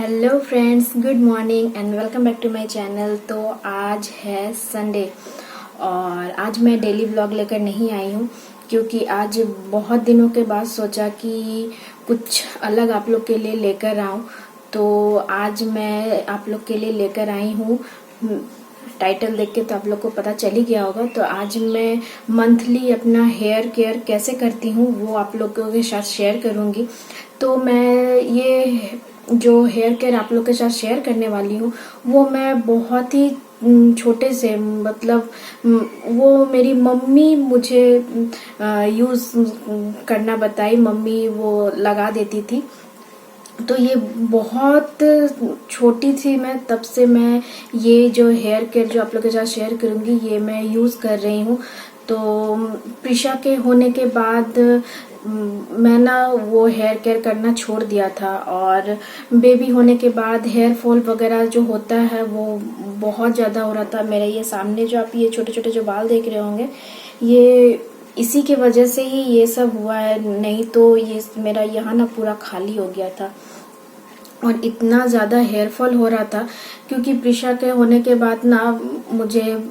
Hello friends, good morning and welcome back to my channel. तो आज है Sunday और आज मैं डेली व्लॉग लेकर नहीं आई हूँ क्योंकि आज बहुत दिनों के बाद सोचा कि कुछ अलग आप लोग के लिए लेकर आऊँ। तो आज मैं आप लोग के लिए लेकर आई हूँ, टाइटल देख के तो आप लोग को पता चल ही गया होगा। तो आज मैं मंथली अपना हेयर केयर कैसे करती हूँ वो आप लोगों के साथ शेयर करूँगी। तो मैं ये जो हेयर केयर आप लोग के साथ शेयर करने वाली हूँ वो मैं बहुत ही छोटे से मतलब वो मेरी मम्मी मुझे यूज़ करना बताई, मम्मी वो लगा देती थी। तो ये बहुत छोटी थी मैं, तब से मैं ये जो हेयर केयर जो आप लोग के साथ शेयर करूंगी ये मैं यूज़ कर रही हूँ। तो प्रिशा के होने के बाद मैं ना वो हेयर केयर करना छोड़ दिया था और बेबी होने के बाद हेयर फॉल वगैरह जो होता है वो बहुत ज़्यादा हो रहा था। मेरे ये सामने जो आप ये छोटे छोटे जो बाल देख रहे होंगे ये इसी के वजह से ही ये सब हुआ है, नहीं तो ये मेरा यहाँ ना पूरा खाली हो गया था और इतना ज़्यादा हेयर फॉल हो रहा था क्योंकि प्रिशा के होने के बाद ना मुझे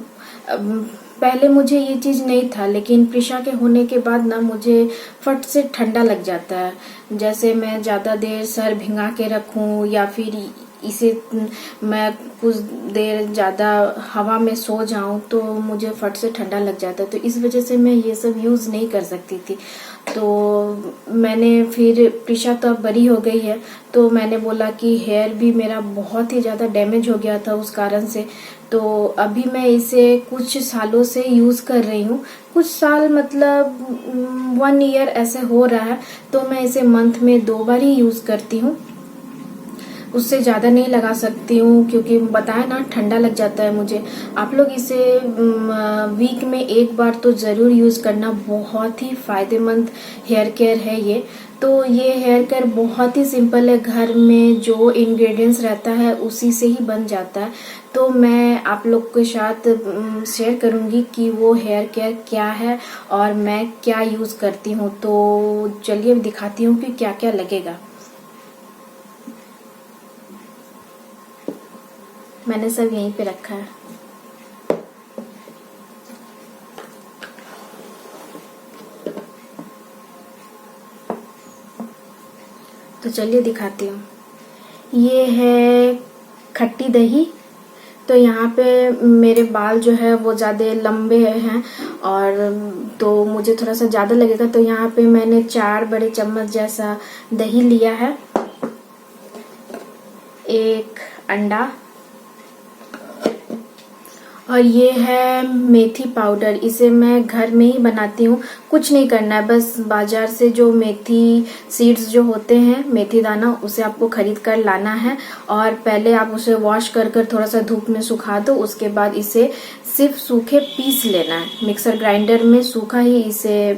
पहले मुझे ये चीज़ नहीं था, लेकिन प्रिशा के होने के बाद ना मुझे फट से ठंडा लग जाता है। जैसे मैं ज़्यादा देर सर भिंगा के रखूं या फिर इसे मैं कुछ देर ज़्यादा हवा में सो जाऊं तो मुझे फट से ठंडा लग जाता है। तो इस वजह से मैं ये सब यूज़ नहीं कर सकती थी। तो मैंने फिर प्रिशा तो अब बड़ी हो गई है तो मैंने बोला कि हेयर भी मेरा बहुत ही ज़्यादा डैमेज हो गया था उस कारण से। तो अभी मैं इसे कुछ सालों से यूज़ कर रही हूँ, कुछ साल मतलब 1 ईयर ऐसे हो रहा है। तो मैं इसे मंथ में 2 बार ही यूज़ करती हूँ, उससे ज़्यादा नहीं लगा सकती हूँ क्योंकि बताया ना ठंडा लग जाता है मुझे। आप लोग इसे वीक में 1 बार तो ज़रूर यूज़ करना, बहुत ही फायदेमंद हेयर केयर है ये। तो ये हेयर केयर बहुत ही सिंपल है, घर में जो इंग्रेडिएंट्स रहता है उसी से ही बन जाता है। तो मैं आप लोग के साथ शेयर करूंगी कि वो हेयर केयर क्या है और मैं क्या यूज़ करती हूँ। तो चलिए दिखाती हूँ कि क्या क्या लगेगा। मैंने सब यहीं पे रखा है। तो चलिए दिखाती हूँ। ये है खट्टी दही। तो यहाँ पे मेरे बाल जो है वो ज़्यादा लंबे हैं और तो मुझे थोड़ा सा ज़्यादा लगेगा, तो यहाँ पे मैंने 4 बड़े चम्मच जैसा दही लिया है। 1 अंडा और ये है मेथी पाउडर, इसे मैं घर में ही बनाती हूँ। कुछ नहीं करना है, बस बाजार से जो मेथी सीड्स जो होते हैं, मेथी दाना, उसे आपको खरीद कर लाना है और पहले आप उसे वॉश कर कर थोड़ा सा धूप में सुखा दो। उसके बाद इसे सिर्फ सूखे पीस लेना है, मिक्सर ग्राइंडर में सूखा ही इसे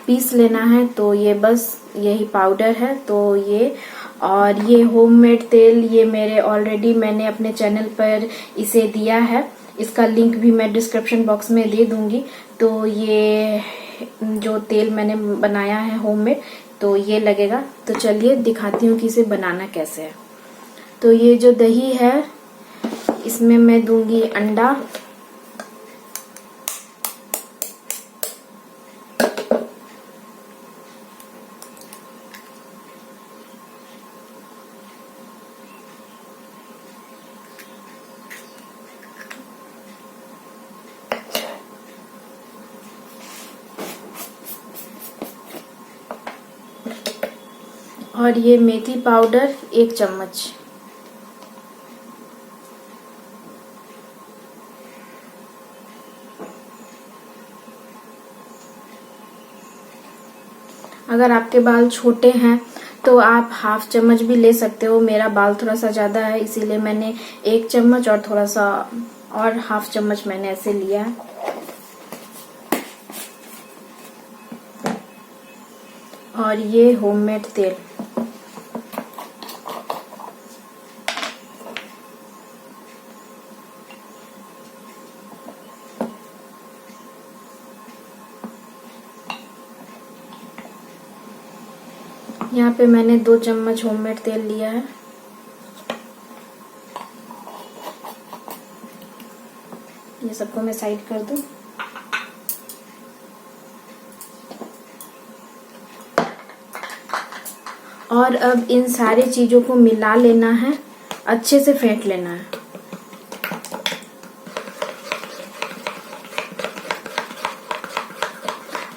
पीस लेना है। तो ये बस यही पाउडर है। तो ये और ये होममेड तेल, ये मेरे ऑलरेडी मैंने अपने चैनल पर इसे दिया है, इसका लिंक भी मैं डिस्क्रिप्शन बॉक्स में दे दूंगी। तो ये जो तेल मैंने बनाया है होममेड, तो ये लगेगा। तो चलिए दिखाती हूँ कि इसे बनाना कैसे है। तो ये जो दही है इसमें मैं दूंगी अंडा, और ये मेथी पाउडर 1 चम्मच। अगर आपके बाल छोटे हैं तो आप 1/2 चम्मच भी ले सकते हो। मेरा बाल थोड़ा सा ज्यादा है इसीलिए मैंने 1 चम्मच और थोड़ा सा और 1/2 चम्मच मैंने ऐसे लिया है। और ये होममेड तेल, यहाँ पे मैंने 2 चम्मच होममेड तेल लिया है। ये सबको मैं साइड कर दूं। और अब इन सारी चीजों को मिला लेना है, अच्छे से फेंट लेना है।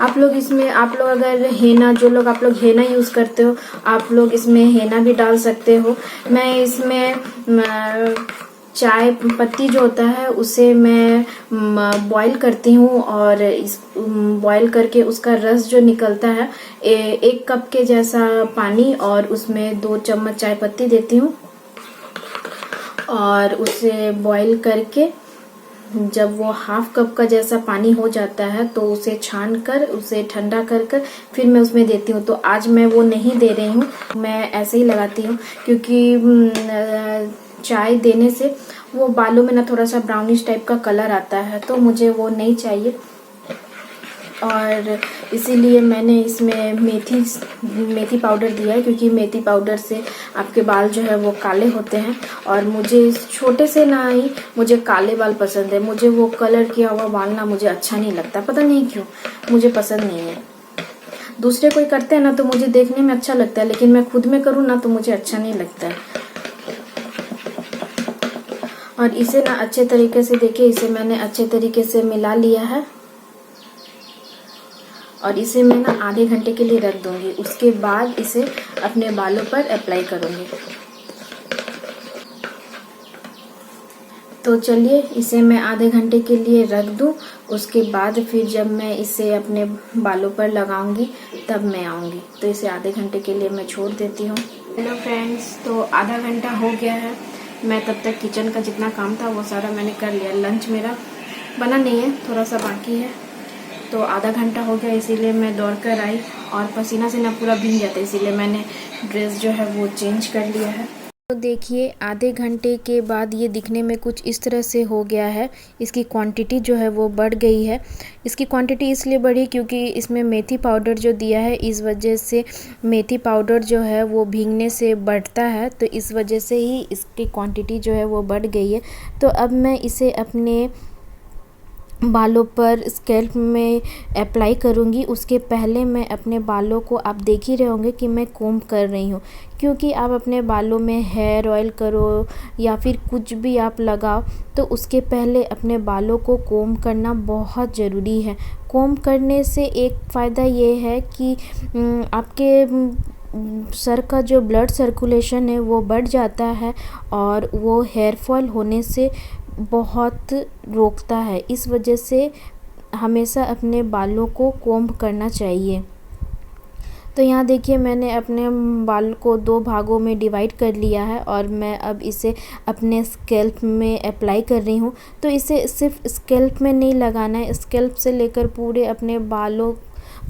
आप लोग अगर हेना, जो लोग आप लोग हेना यूज करते हो, आप लोग इसमें हेना भी डाल सकते हो। मैं इसमें चाय पत्ती जो होता है उसे मैं बॉईल करती हूँ, और इस बॉईल करके उसका रस जो निकलता है, 1 कप के जैसा पानी, और उसमें 2 चम्मच चाय पत्ती देती हूँ, और उसे बॉईल करके जब वो 1/2 कप का जैसा पानी हो जाता है तो उसे छान कर, उसे ठंडा कर कर फिर मैं उसमें देती हूँ। तो आज मैं वो नहीं दे रही हूँ, मैं ऐसे ही लगाती हूँ, क्योंकि चाय देने से वो बालों में ना थोड़ा सा ब्राउनिश टाइप का कलर आता है, तो मुझे वो नहीं चाहिए। और इसीलिए मैंने इसमें मेथी पाउडर दिया है, क्योंकि मेथी पाउडर से आपके बाल जो है वो काले होते हैं, और मुझे छोटे से ना ही मुझे काले बाल पसंद है। मुझे वो कलर किया हुआ बाल ना मुझे अच्छा नहीं लगता, पता नहीं क्यों, मुझे पसंद नहीं है। दूसरे कोई करते हैं ना तो मुझे देखने में अच्छा लगता है, लेकिन मैं खुद में करूँ ना तो मुझे अच्छा नहीं लगता है। और इसे ना अच्छे तरीके से, देखिए, इसे मैंने अच्छे तरीके से मिला लिया है, और इसे मैं ना आधे घंटे के लिए रख दूंगी। उसके बाद इसे अपने बालों पर अप्लाई करूंगी। तो चलिए, इसे मैं आधे घंटे के लिए रख दूं, उसके बाद फिर जब मैं इसे अपने बालों पर लगाऊंगी तब मैं आऊंगी। तो इसे आधे घंटे के लिए मैं छोड़ देती हूँ। हेलो फ्रेंड्स, तो आधा घंटा हो गया है। मैं तब तक किचन का जितना काम था वो सारा मैंने कर लिया। लंच मेरा बना नहीं है, थोड़ा सा बाकी है। तो आधा घंटा हो गया, इसीलिए मैं दौड़ कर आई, और पसीना से ना पूरा भीग जाता है, इसीलिए मैंने ड्रेस जो है वो चेंज कर लिया है। तो देखिए, आधे घंटे के बाद ये दिखने में कुछ इस तरह से हो गया है। इसकी क्वांटिटी जो है वो बढ़ गई है। इसकी क्वांटिटी इसलिए बढ़ी क्योंकि इसमें मेथी पाउडर जो दिया है, इस वजह से मेथी पाउडर जो है वो भीगने से बढ़ता है, तो इस वजह से ही इसकी क्वांटिटी जो है वो बढ़ गई है। तो अब मैं इसे अपने बालों पर स्कैल्प में अप्लाई करूँगी। उसके पहले मैं अपने बालों को, आप देख ही रहे होंगे कि मैं कोम्ब कर रही हूँ, क्योंकि आप अपने बालों में हेयर ऑयल करो या फिर कुछ भी आप लगाओ, तो उसके पहले अपने बालों को कोम्ब करना बहुत ज़रूरी है। कोम्ब करने से एक फ़ायदा ये है कि आपके सर का जो ब्लड सर्कुलेशन है वो बढ़ जाता है, और वो हेयर फॉल होने से बहुत रोकता है। इस वजह से हमेशा अपने बालों को कोम्ब करना चाहिए। तो यहाँ देखिए, मैंने अपने बाल को 2 भागों में डिवाइड कर लिया है, और मैं अब इसे अपने स्कैल्प में अप्लाई कर रही हूँ। तो इसे सिर्फ स्कैल्प में नहीं लगाना है, स्कैल्प से लेकर पूरे अपने बालों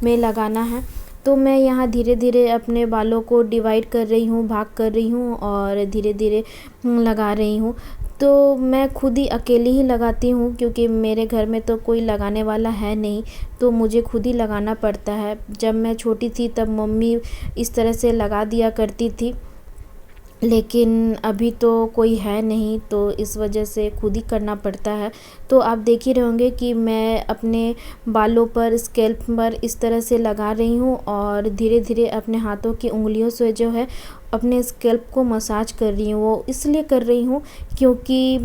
में लगाना है। तो मैं यहाँ धीरे धीरे अपने बालों को डिवाइड कर रही हूँ, भाग कर रही हूँ, और धीरे धीरे लगा रही हूँ। तो मैं खुद ही अकेली ही लगाती हूँ, क्योंकि मेरे घर में तो कोई लगाने वाला है नहीं, तो मुझे खुद ही लगाना पड़ता है। जब मैं छोटी थी तब मम्मी इस तरह से लगा दिया करती थी, लेकिन अभी तो कोई है नहीं, तो इस वजह से खुद ही करना पड़ता है। तो आप देख ही रहे होंगे कि मैं अपने बालों पर, स्कैल्प पर इस तरह से लगा रही हूँ, और धीरे धीरे अपने हाथों की उंगलियों से जो है अपने स्कैल्प को मसाज कर रही हूँ। वो इसलिए कर रही हूँ क्योंकि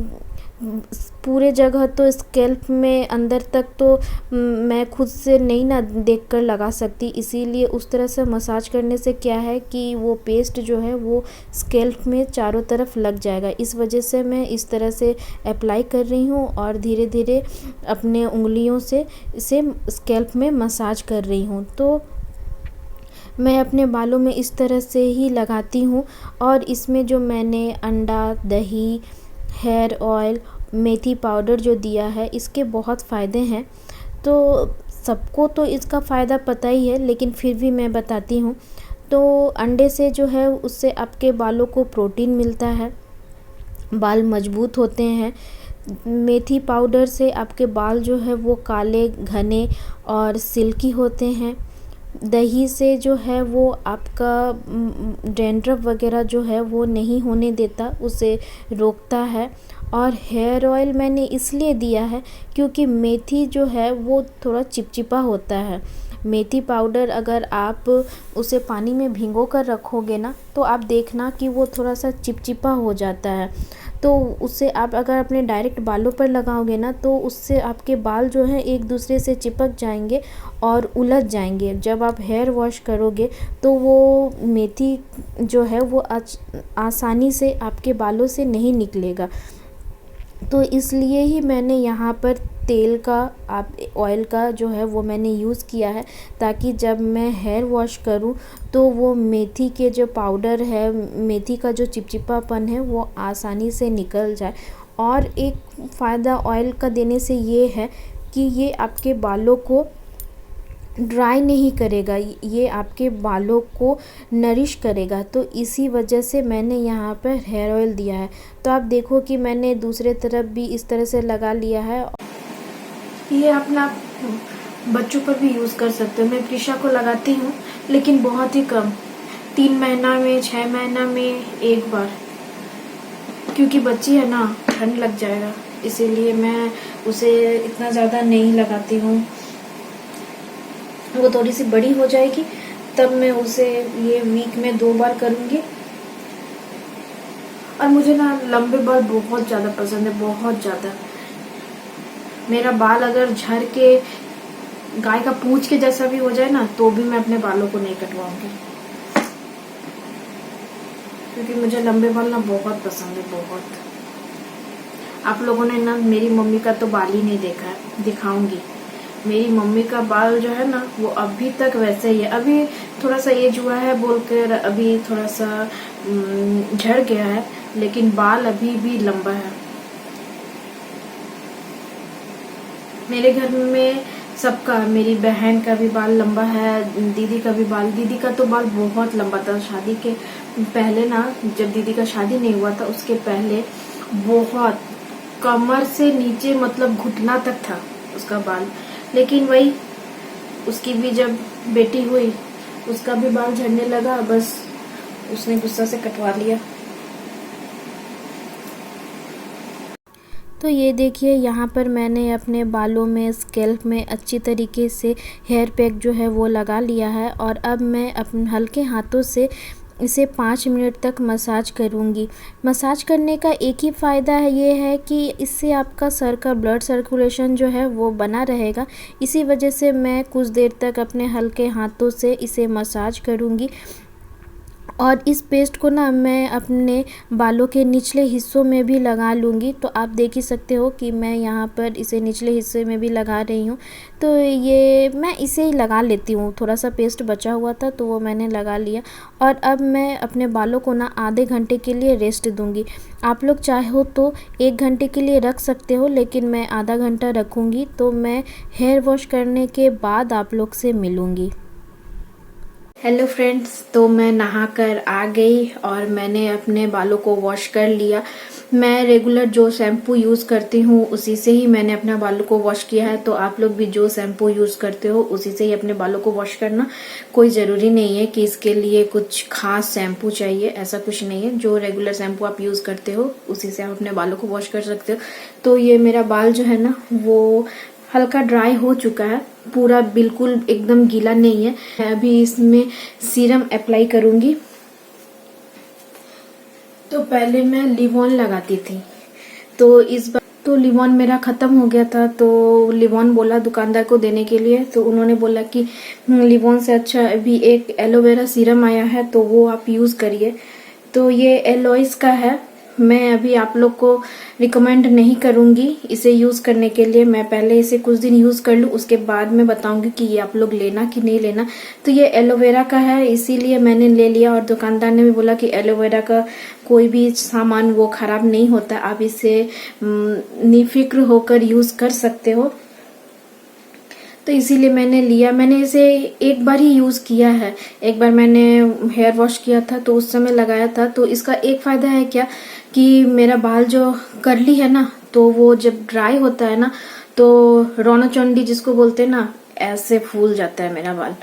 पूरे जगह तो स्कैल्प में अंदर तक तो मैं खुद से नहीं ना देख कर लगा सकती, इसीलिए उस तरह से मसाज करने से क्या है कि वो पेस्ट जो है वो स्कैल्प में चारों तरफ लग जाएगा। इस वजह से मैं इस तरह से अप्लाई कर रही हूँ, और धीरे धीरे अपने उंगलियों से इसे स्कैल्प में मसाज कर रही हूँ। तो मैं अपने बालों में इस तरह से ही लगाती हूँ। और इसमें जो मैंने अंडा, दही, हेयर ऑयल, मेथी पाउडर जो दिया है, इसके बहुत फ़ायदे हैं। तो सबको तो इसका फ़ायदा पता ही है, लेकिन फिर भी मैं बताती हूँ। तो अंडे से जो है उससे आपके बालों को प्रोटीन मिलता है, बाल मजबूत होते हैं। मेथी पाउडर से आपके बाल जो है वो काले, घने और सिल्की होते हैं। दही से जो है वो आपका डैंड्रफ वगैरह जो है वो नहीं होने देता, उसे रोकता है। और हेयर ऑयल मैंने इसलिए दिया है क्योंकि मेथी जो है वो थोड़ा चिपचिपा होता है। मेथी पाउडर अगर आप उसे पानी में भिगो कर रखोगे ना तो आप देखना कि वो थोड़ा सा चिपचिपा हो जाता है। तो उससे आप अगर अपने डायरेक्ट बालों पर लगाओगे ना तो उससे आपके बाल जो हैं एक दूसरे से चिपक जाएंगे और उलझ जाएंगे। जब आप हेयर वॉश करोगे तो वो मेथी जो है वो आसानी से आपके बालों से नहीं निकलेगा। तो इसलिए ही मैंने यहाँ पर तेल का ऑयल का जो है वो मैंने यूज़ किया है, ताकि जब मैं हेयर वॉश करूँ तो वो मेथी के जो पाउडर है, मेथी का जो चिपचिपापन है वो आसानी से निकल जाए। और एक फ़ायदा ऑयल का देने से ये है कि ये आपके बालों को ड्राई नहीं करेगा, ये आपके बालों को नरिश करेगा। तो इसी वजह से मैंने यहाँ पर हेयर ऑयल दिया है। तो आप देखो कि मैंने दूसरे तरफ भी इस तरह से लगा लिया है। ये अपना बच्चों पर भी यूज़ कर सकते हो। मैं प्रिशा को लगाती हूँ लेकिन बहुत ही कम, 3 महीना में 6 महीना में एक बार, क्योंकि बच्ची है ना, ठंड लग जाएगा, इसीलिए मैं उसे इतना ज़्यादा नहीं लगाती हूँ। वो थोड़ी सी बड़ी हो जाएगी तब मैं उसे ये वीक में 2 बार करूँगी। और मुझे ना लंबे बाल बहुत ज़्यादा पसंद है, बहुत ज़्यादा। मेरा बाल अगर झड़ के गाय का पूंछ के जैसा भी हो जाए ना तो भी मैं अपने बालों को नहीं कटवाऊंगी, क्योंकि मुझे लंबे बाल ना बहुत पसंद है, बहुत। आप लोगों ने ना मेरी मम्मी का तो बाल ही नहीं देखा है, दिखाऊंगी। मेरी मम्मी का बाल जो है ना वो अभी तक वैसे ही है। अभी थोड़ा सा एज हुआ है बोलकर अभी थोड़ा सा झड़ गया है, लेकिन बाल अभी भी लंबा है। मेरे घर में सबका, मेरी बहन का भी बाल लंबा है, दीदी का भी बाल, दीदी का तो बाल बहुत लंबा था। शादी के पहले ना, जब दीदी का शादी नहीं हुआ था उसके पहले बहुत, कमर से नीचे मतलब घुटना तक था उसका बाल। लेकिन वही, उसकी भी जब बेटी हुई उसका भी बाल झड़ने लगा, बस उसने गुस्सा से कटवा लिया। तो ये देखिए यहाँ पर मैंने अपने बालों में, स्कैल्प में अच्छी तरीके से हेयर पैक जो है वो लगा लिया है। और अब मैं अपने हल्के हाथों से इसे 5 मिनट तक मसाज करूँगी। मसाज करने का एक ही फ़ायदा है, ये है कि इससे आपका सर का ब्लड सर्कुलेशन जो है वो बना रहेगा। इसी वजह से मैं कुछ देर तक अपने हल्के हाथों से इसे मसाज करूँगी। और इस पेस्ट को ना मैं अपने बालों के निचले हिस्सों में भी लगा लूँगी। तो आप देख ही सकते हो कि मैं यहाँ पर इसे निचले हिस्से में भी लगा रही हूँ। तो ये मैं इसे ही लगा लेती हूँ, थोड़ा सा पेस्ट बचा हुआ था तो वो मैंने लगा लिया। और अब मैं अपने बालों को ना आधे घंटे के लिए रेस्ट दूँगी। आप लोग चाहो तो 1 घंटे के लिए रख सकते हो, लेकिन मैं आधा घंटा रखूँगी। तो मैं हेयर वॉश करने के बाद आप लोग से मिलूँगी। हेलो फ्रेंड्स, तो मैं नहाकर आ गई और मैंने अपने बालों को वॉश कर लिया। मैं रेगुलर जो शैम्पू यूज़ करती हूँ उसी से ही मैंने अपने बालों को वॉश किया है। तो आप लोग भी जो शैम्पू यूज़ करते हो उसी से ही अपने बालों को वॉश करना। कोई ज़रूरी नहीं है कि इसके लिए कुछ खास शैम्पू चाहिए, ऐसा कुछ नहीं है। जो रेगुलर शैम्पू आप यूज़ करते हो उसी से आप अपने बालों को वॉश कर सकते हो। तो ये मेरा बाल जो है ना वो हल्का ड्राई हो चुका है, पूरा बिल्कुल एकदम गीला नहीं है। मैं अभी इसमें सीरम अप्लाई करूंगी। तो पहले मैं लिवॉन लगाती थी, तो इस बार तो लिवॉन मेरा खत्म हो गया था। तो लिवॉन बोला दुकानदार को देने के लिए, तो उन्होंने बोला कि लिवॉन से अच्छा अभी एक एलोवेरा सीरम आया है तो वो आप यूज़ करिए। तो ये एलोइस का है। मैं अभी आप लोग को रिकमेंड नहीं करूंगी इसे यूज़ करने के लिए। मैं पहले इसे कुछ दिन यूज़ कर लूँ, उसके बाद मैं बताऊंगी कि ये आप लोग लेना कि नहीं लेना। तो ये एलोवेरा का है, इसीलिए मैंने ले लिया। और दुकानदार ने भी बोला कि एलोवेरा का कोई भी सामान वो ख़राब नहीं होता, आप इसे निफिक्र होकर यूज़ कर सकते हो। तो इसीलिए मैंने लिया। मैंने इसे एक बार ही यूज़ किया है, एक बार मैंने हेयर वॉश किया था तो उस समय लगाया था। तो इसका एक फ़ायदा है क्या कि मेरा बाल जो कर्ली है ना, तो वो जब ड्राई होता है ना तो रोना चंडी जिसको बोलते हैं ना, ऐसे फूल जाता है मेरा बाल।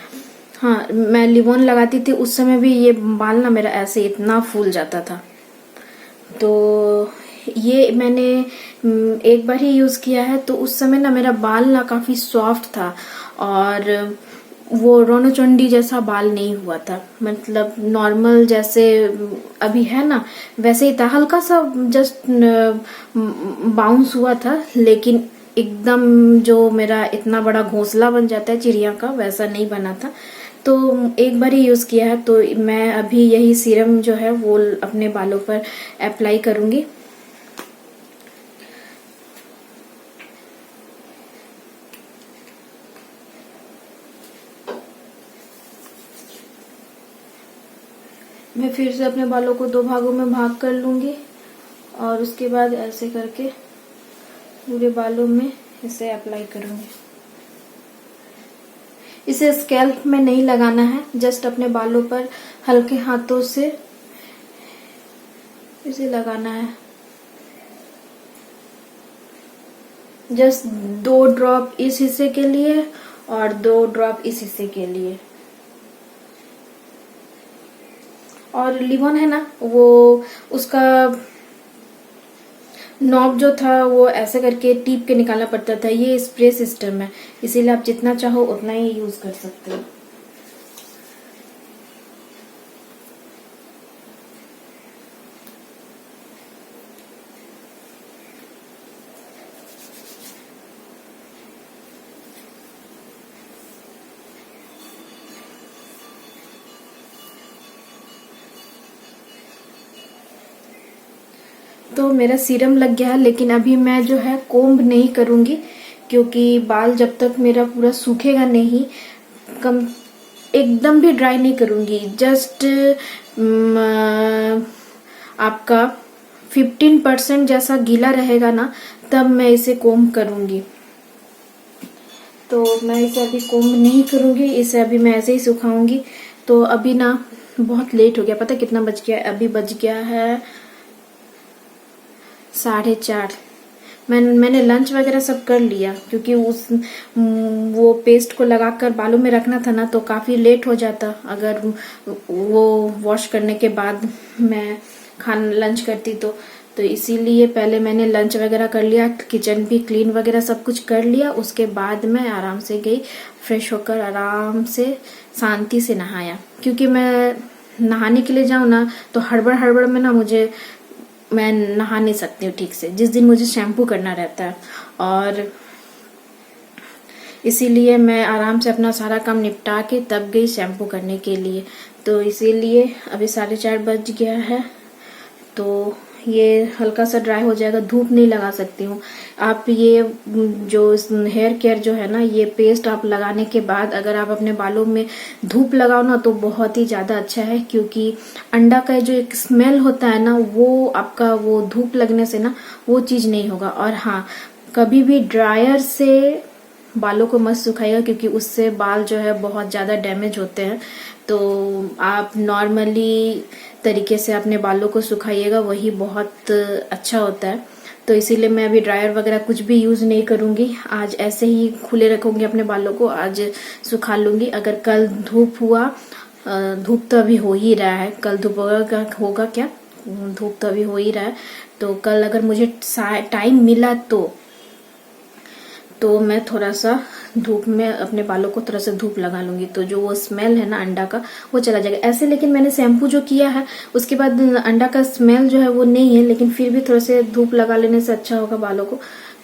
हाँ, मैं लिवॉन लगाती थी उस समय भी ये बाल ना मेरा ऐसे इतना फूल जाता था। तो ये मैंने एक बार ही यूज किया है, तो उस समय ना मेरा बाल ना काफी सॉफ्ट था और वो रोनोचंडी जैसा बाल नहीं हुआ था, मतलब नॉर्मल जैसे अभी है ना वैसे ही था, हल्का सा जस्ट बाउंस हुआ था, लेकिन एकदम जो मेरा इतना बड़ा घोंसला बन जाता है चिड़िया का वैसा नहीं बना था। तो एक बार ही यूज किया है, तो मैं अभी यही सीरम जो है वो अपने बालों पर अप्लाई करूंगी। मैं फिर से अपने बालों को 2 भागों में भाग कर लूंगी और उसके बाद ऐसे करके पूरे बालों में इसे अप्लाई करूंगी। इसे स्कैल्प में नहीं लगाना है, जस्ट अपने बालों पर हल्के हाथों से इसे लगाना है। जस्ट 2 ड्रॉप इस हिस्से के लिए और 2 ड्रॉप इस हिस्से के लिए। और लिवन है ना, वो उसका नॉब जो था वो ऐसे करके टीप के निकालना पड़ता था। ये स्प्रे सिस्टम है, इसीलिए आप जितना चाहो उतना ही यूज कर सकते हो। तो मेरा सीरम लग गया है, लेकिन अभी मैं जो है कोम्ब नहीं करूंगी, क्योंकि बाल जब तक मेरा पूरा सूखेगा नहीं, कम एकदम भी ड्राई नहीं करूंगी। जस्ट आपका 15% जैसा गीला रहेगा ना, तब मैं इसे कोम्ब करूंगी। तो मैं इसे अभी कोम्ब नहीं करूंगी, इसे अभी मैं ऐसे ही सुखाऊंगी। तो अभी ना बहुत लेट हो गया, पता कितना बज गया है? अभी बज गया है 4:30। मैंने लंच वगैरह सब कर लिया, क्योंकि वो पेस्ट को लगाकर बालों में रखना था ना, तो काफी लेट हो जाता अगर वो वॉश करने के बाद मैं लंच करती तो इसीलिए पहले मैंने लंच वगैरह कर लिया, किचन भी क्लीन वगैरह सब कुछ कर लिया। उसके बाद मैं आराम से गई, फ्रेश होकर आराम से शांति से नहाया। क्योंकि मैं नहाने के लिए जाऊँ ना तो हड़बड़ हड़बड़ में ना मैं नहा नहीं सकती हूँ ठीक से, जिस दिन मुझे शैम्पू करना रहता है, और इसीलिए मैं आराम से अपना सारा काम निपटा के तब गई शैम्पू करने के लिए। तो इसीलिए अभी 4:30 बज गया है, तो ये हल्का सा ड्राई हो जाएगा। धूप नहीं लगा सकती हूँ। आप ये जो हेयर केयर जो है ना, ये पेस्ट आप लगाने के बाद अगर आप अपने बालों में धूप लगाओ ना तो बहुत ही ज्यादा अच्छा है, क्योंकि अंडा का जो एक स्मेल होता है ना, वो आपका वो धूप लगने से ना वो चीज नहीं होगा। और हाँ, कभी भी ड्रायर से बालों को मत सुखाइएगा, क्योंकि उससे बाल जो है बहुत ज्यादा डैमेज होते हैं। तो आप नॉर्मली तरीके से अपने बालों को सुखाइएगा, वही बहुत अच्छा होता है। तो इसीलिए मैं अभी ड्रायर वगैरह कुछ भी यूज नहीं करूंगी, आज ऐसे ही खुले रखूंगी अपने बालों को, आज सुखा लूंगी। अगर कल धूप हुआ, धूप तो अभी हो ही रहा है, कल धूप होगा क्या, धूप तो अभी हो ही रहा है, तो कल अगर मुझे टाइम मिला तो मैं थोड़ा सा धूप में अपने बालों को थोड़ा सा धूप लगा लूंगी, तो जो वो स्मेल है ना अंडा का वो चला जाएगा ऐसे। लेकिन मैंने शैम्पू जो किया है उसके बाद अंडा का स्मेल जो है वो नहीं है, लेकिन फिर भी थोड़ा से धूप लगा लेने से अच्छा होगा बालों को,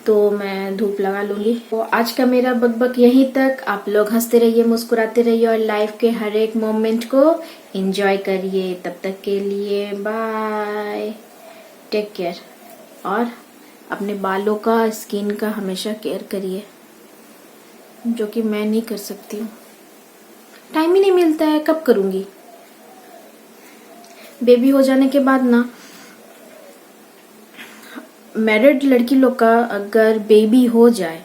तो मैं धूप लगा लूंगी। तो आज का मेरा बकबक यहीं तक। आप लोग हंसते रहिए, मुस्कुराते रहिए और लाइफ के हर एक मोमेंट को एंजॉय करिए। तब तक के लिए बाय, टेक केयर, और अपने बालों का, स्किन का हमेशा केयर करिए, जो कि मैं नहीं कर सकती हूँ, टाइम ही नहीं मिलता है। कब करूंगी? बेबी हो जाने के बाद ना, मैरिड लड़की लोग का अगर बेबी हो जाए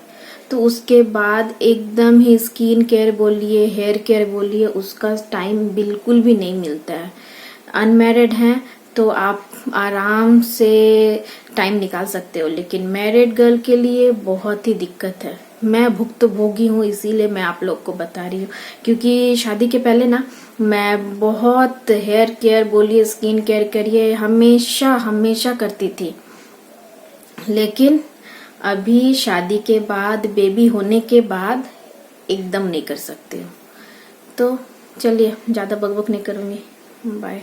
तो उसके बाद एकदम ही स्किन केयर बोलिए, हेयर केयर बोलिए, उसका टाइम बिल्कुल भी नहीं मिलता है। अनमैरिड हैं तो आप आराम से टाइम निकाल सकते हो, लेकिन मैरिड गर्ल के लिए बहुत ही दिक्कत है। मैं भुक्तभोगी हूँ, इसीलिए मैं आप लोग को बता रही हूँ। क्योंकि शादी के पहले ना मैं बहुत हेयर केयर बोलिए, स्किन केयर करिए, हमेशा हमेशा करती थी। लेकिन अभी शादी के बाद, बेबी होने के बाद एकदम नहीं कर सकती हूँ। तो चलिए, ज़्यादा बकबक नहीं करूँगी। बाय।